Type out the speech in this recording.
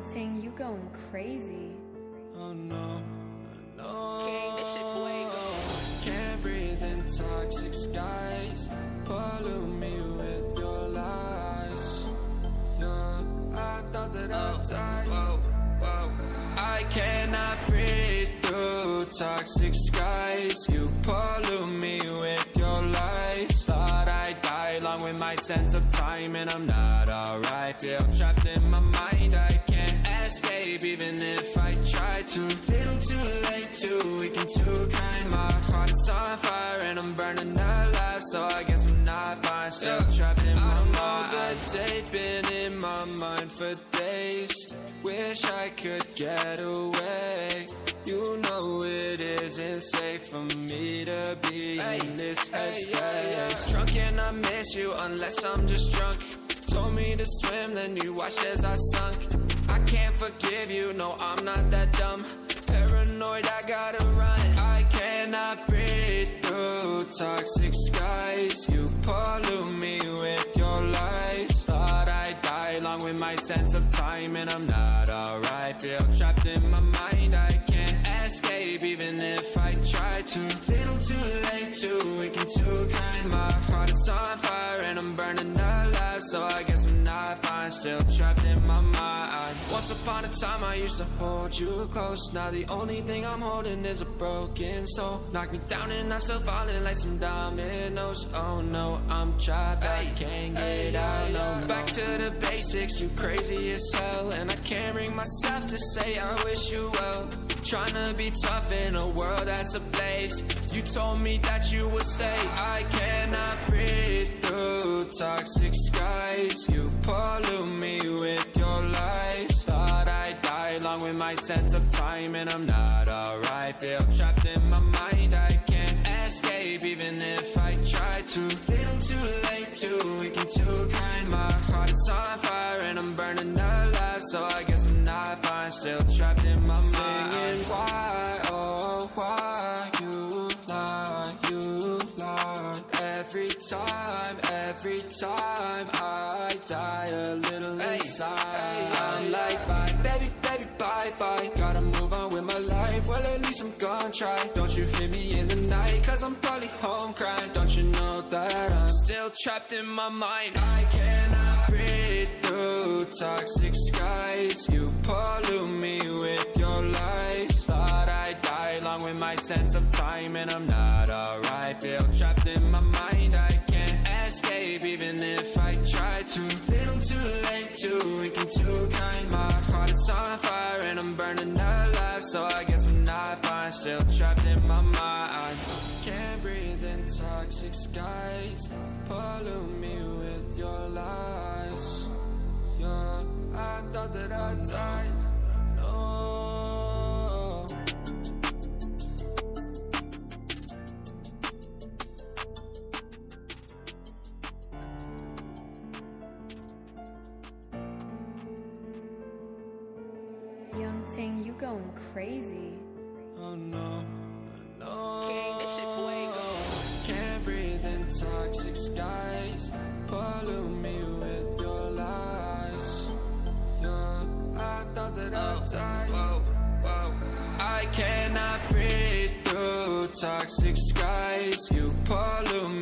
Ting, you going crazy. Oh no, no. King, this shit fuego. Can't breathe in toxic skies. Pollute me with your lies. Yeah, I thought that I'd die. Whoa, whoa. I cannot breathe through toxic skies. You pollute me with your lies. Thought I'd die along with my sense of time, and I'm not alright. Feel trapped in my mind, I can't escape even if I try to. Little too late, too weak and too kind. My heart is on fire and I'm burning alive, so I guess I'm not fine. Still trapped in my mind. That date been in my mind for days. Wish I could get away. You know it isn't safe for me to be in this headspace. Drunk and I miss you unless I'm just drunk. Told me to swim, then you watched as I sunk. I can't forgive you, no, I'm not that dumb. Paranoid, I gotta run. I cannot breathe through toxic skies. You pollute me with your lies. Thought I'd die along with my sense of time, and I'm not alright. Feel trapped in my mind, I can't escape even if I try to. Little too late, too weak and too kind. My heart is on fire and I'm burning alive, so I guess I'm not fine. Still trapped in my mind. Once upon a time I used to hold you close. Now the only thing I'm holding is a broken soul. Knock me down and I'm still falling like some dominoes. Oh no, I'm trapped, I can't get out, no. Back to the basics, you crazy as hell, and I can't bring myself to say I wish you well. Trying to be tough in a world that's ablaze. You told me that you would stay. I cannot breathe through toxic skies. You pollute me with your lies. Thought I'd die along with my sense of time, and I'm not alright. Feel trapped in my mind, I can't escape even if I try to. Little too late, too weak and too kind. My heart is on fire and I'm burning alive, so I guess I'm not fine. Still trapped in my mind. Why, oh why you lie every time I die a little inside. I'm like bye, baby, baby, bye, bye. Gotta move on with my life, well at least I'm gonna try. Don't you hear me in the night, cause I'm probably home crying. Don't you know that I'm still trapped in my mind. I cannot breathe through toxic skies. You pollute me with your lies. Thought I'd die along with my sense of time, and I'm not alright. Feel trapped in my mind, I can't escape even if I try to. Little too late, too weak and too kind. My heart is on fire and I'm burning alive, so I guess I'm not fine. Still trapped in my mind. Can't breathe in toxic skies. Pollute me with your lies. Yeah, I thought that I'd die. No. Young Ting, you going crazy. Oh no, no. King, this shit fuego. Can't breathe in toxic skies. Pollute me with your lies. Yeah, I thought that I'd die. Whoa, whoa. I cannot breathe through toxic skies. You pollute me